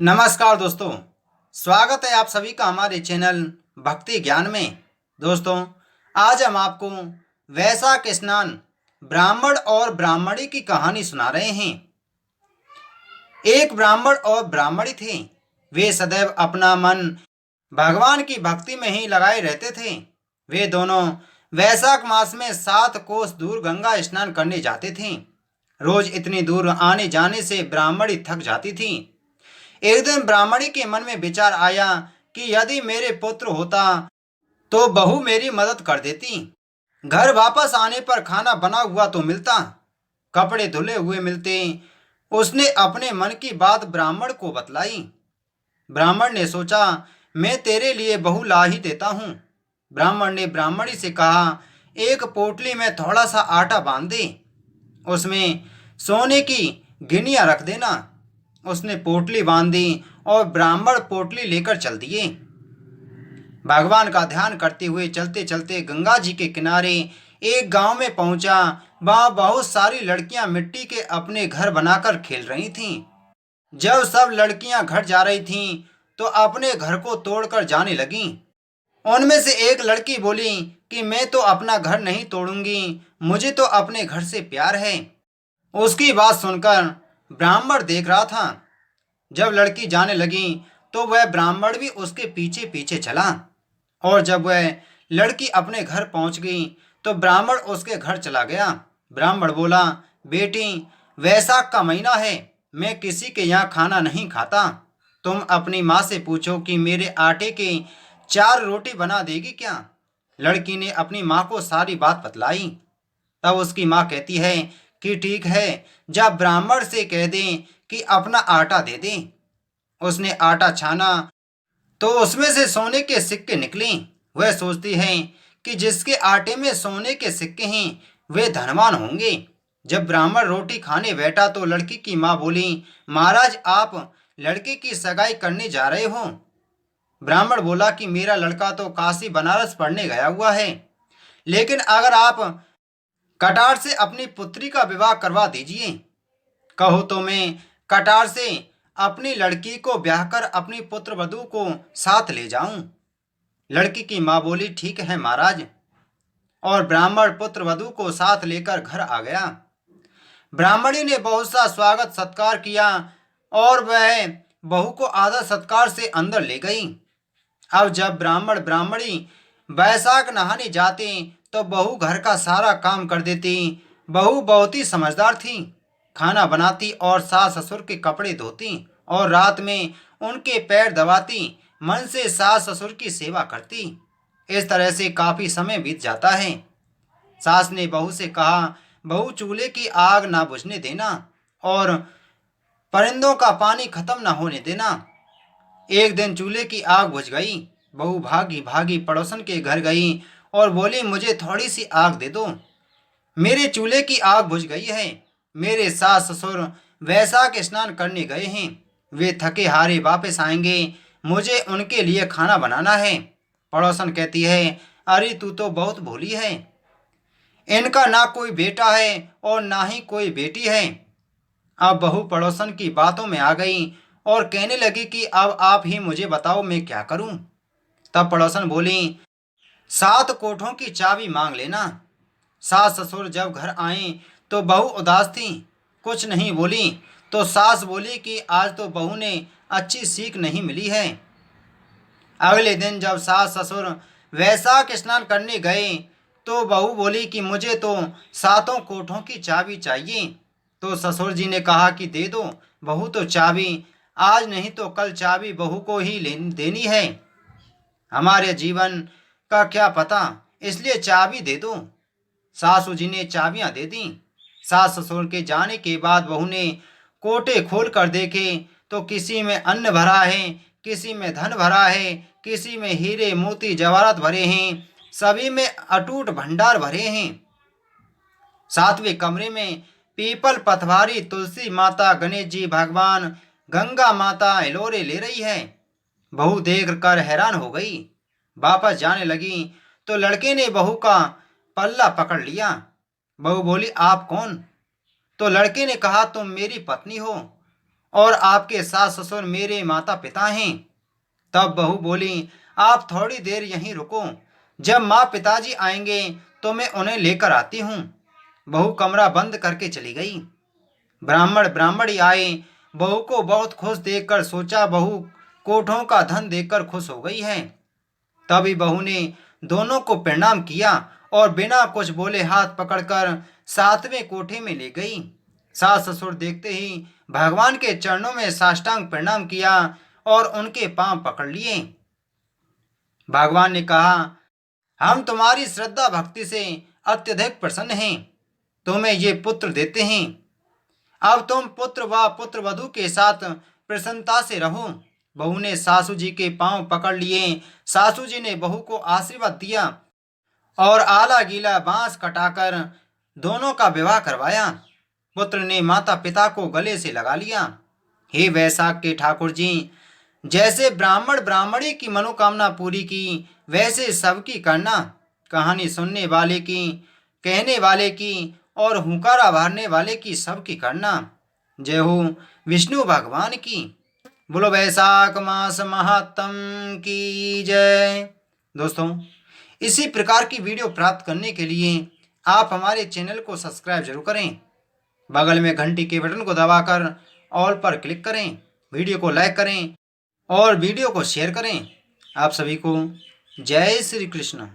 नमस्कार दोस्तों। स्वागत है आप सभी का हमारे चैनल भक्ति ज्ञान में। दोस्तों, आज हम आपको वैशाख स्नान ब्राह्मण और ब्राह्मणी की कहानी सुना रहे हैं। एक ब्राह्मण और ब्राह्मणी थे। वे सदैव अपना मन भगवान की भक्ति में ही लगाए रहते थे। वे दोनों वैशाख मास में 7 कोस दूर गंगा स्नान करने जाते थे। रोज इतनी दूर आने जाने से ब्राह्मणी थक जाती थी। एक दिन ब्राह्मणी के मन में विचार आया कि यदि मेरे पुत्र होता तो बहू मेरी मदद कर देती। घर वापस आने पर खाना बना हुआ तो मिलता, कपड़े धुले हुए मिलते। उसने अपने मन की बात ब्राह्मण को बतलाई। ब्राह्मण ने सोचा, मैं तेरे लिए बहू ला ही देता हूँ। ब्राह्मण ने ब्राह्मणी से कहा, एक पोटली में थोड़ा सा आटा बांध दे, उसमें सोने की गिनियां रख देना। उसने पोटली बांध दी और ब्राह्मण पोटली लेकर चल दिए। भगवान का ध्यान करते हुए चलते चलते गंगा जी के किनारे एक गांव में पहुंचा। वहां बहुत सारी लड़कियां मिट्टी के अपने घर बनाकर खेल रही थीं। जब सब लड़कियां घर जा रही थीं तो अपने घर को तोड़कर जाने लगीं। उनमें से एक लड़की बोली कि मैं तो अपना घर नहीं तोड़ूंगी, मुझे तो अपने घर से प्यार है। उसकी बात सुनकर ब्राह्मण देख रहा था। जब लड़की जाने लगी तो वह ब्राह्मण भी उसके पीछे पीछे चला। और जब वह लड़की अपने घर पहुंच गई तो ब्राह्मण उसके घर चला गया। ब्राह्मण बोला, बेटी, वैशाख का महीना है, मैं किसी के यहाँ खाना नहीं खाता। तुम अपनी माँ से पूछो कि मेरे आटे के 4 रोटी बना देगी क्या। लड़की ने अपनी माँ को सारी बात बतलाई। तब उसकी माँ कहती है कि ठीक है, जब ब्राह्मण से कह दें कि अपना आटा दे दें। उसने आटा छाना तो उसमें से सोने के सिक्के निकले। वह सोचती है कि जिसके आटे में सोने के सिक्के हैं वे धनवान होंगे। जब ब्राह्मण रोटी खाने बैठा तो लड़की की माँ बोली, महाराज, आप लड़के की सगाई करने जा रहे हो। ब्राह्मण बोला कि मेरा लड़का तो काशी बनारस पढ़ने गया हुआ है, लेकिन अगर आप कटार से अपनी पुत्री का विवाह करवा दीजिए, कहो तो मैं कटार से अपनी लड़की को ब्याहकर अपनी पुत्र वधू को साथ ले जाऊं। लड़की की माँ बोली, ठीक है महाराज। और ब्राह्मण पुत्र वधू को साथ लेकर घर आ गया। ब्राह्मणी ने बहुत सा स्वागत सत्कार किया और वह बहू को आदर सत्कार से अंदर ले गई। अब जब ब्राह्मण ब्राह्मणी बैसाख नहाने जाते तो बहू घर का सारा काम कर देती। बहू बहुत ही समझदार थी, खाना बनाती और सास ससुर के कपड़े धोती और रात में उनके पैर दबाती, मन से सास ससुर की सेवा करती। इस तरह से काफी समय बीत जाता है। सास ने बहू से कहा, बहू, चूल्हे की आग ना बुझने देना और परिंदों का पानी खत्म ना होने देना। एक दिन चूल्हे की आग बुझ गई। बहू भागी भागी पड़ोसन के घर गई और बोली, मुझे थोड़ी सी आग दे दो, मेरे चूल्हे की आग बुझ गई है। मेरे सास ससुर वैशाख स्नान करने गए हैं, वे थके हारे वापस आएंगे, मुझे उनके लिए खाना बनाना है। पड़ोसन कहती है, अरे तू तो बहुत भोली है, इनका ना कोई बेटा है और ना ही कोई बेटी है। अब बहू पड़ोसन की बातों में आ गई और कहने लगी कि अब आप ही मुझे बताओ, मैं क्या करूं। तब पड़ोसन बोली, 7 कोठों की चाबी मांग लेना। सास ससुर जब घर आए तो बहू उदास थी, कुछ नहीं बोली। तो सास बोली कि आज तो बहू ने अच्छी सीख नहीं मिली है। अगले दिन जब सास ससुर वैशाख स्नान करने गए तो बहू बोली कि मुझे तो 7 कोठों की चाबी चाहिए। तो ससुर जी ने कहा कि दे दो बहू, तो चाबी आज नहीं तो कल चाबी बहू को ही देनी है। हमारे जीवन का क्या पता, इसलिए चाबी दे दो। सासू जी ने चाबियां दे दी। सास ससुर के जाने के बाद बहू ने कोटे खोल कर देखे तो किसी में अन्न भरा है, किसी में धन भरा है, किसी में हीरे मोती जवाहरात भरे हैं, सभी में अटूट भंडार भरे हैं। 7वें कमरे में पीपल पथवारी तुलसी माता, गणेश जी भगवान, गंगा माता हिलोरे ले रही है। बहू देख कर हैरान हो गई। वापस जाने लगी तो लड़के ने बहू का पल्ला पकड़ लिया। बहू बोली, आप कौन। तो लड़के ने कहा, तुम मेरी पत्नी हो और आपके सास ससुर मेरे माता पिता हैं। तब बहू बोली, आप थोड़ी देर यहीं रुको, जब माँ पिताजी आएंगे तो मैं उन्हें लेकर आती हूँ। बहू कमरा बंद करके चली गई। ब्राह्मण ब्राह्मणी आए, बहू को बहुत खुश देखकर सोचा बहू कोठों का धन देखकर खुश हो गई है। तभी बहू ने दोनों को प्रणाम किया और बिना कुछ बोले हाथ पकड़कर सातवें कोठे में ले गई। सास ससुर देखते ही भगवान के चरणों में साष्टांग प्रणाम किया और उनके पांव पकड़ लिए। भगवान ने कहा, हम तुम्हारी श्रद्धा भक्ति से अत्यधिक प्रसन्न हैं, तुम्हें ये पुत्र देते हैं। अब तुम पुत्र व पुत्र वधू के साथ प्रसन्नता से रहो। बहू ने सासू जी के पांव पकड़ लिए। सासू जी ने बहू को आशीर्वाद दिया और आला गीला बांस कटाकर दोनों का विवाह करवाया। पुत्र ने माता पिता को गले से लगा लिया। हे वैशाख के ठाकुर जी, जैसे ब्राह्मण ब्राह्मणी की मनोकामना पूरी की, वैसे सबकी करना। कहानी सुनने वाले की, कहने वाले की और हुंकारा भरने वाले की सबकी करना। जय हो विष्णु भगवान की। बोलो वैशाख मास महात्म की जय। दोस्तों, इसी प्रकार की वीडियो प्राप्त करने के लिए आप हमारे चैनल को सब्सक्राइब जरूर करें। बगल में घंटी के बटन को दबाकर ऑल पर क्लिक करें। वीडियो को लाइक करें और वीडियो को शेयर करें। आप सभी को जय श्री कृष्ण।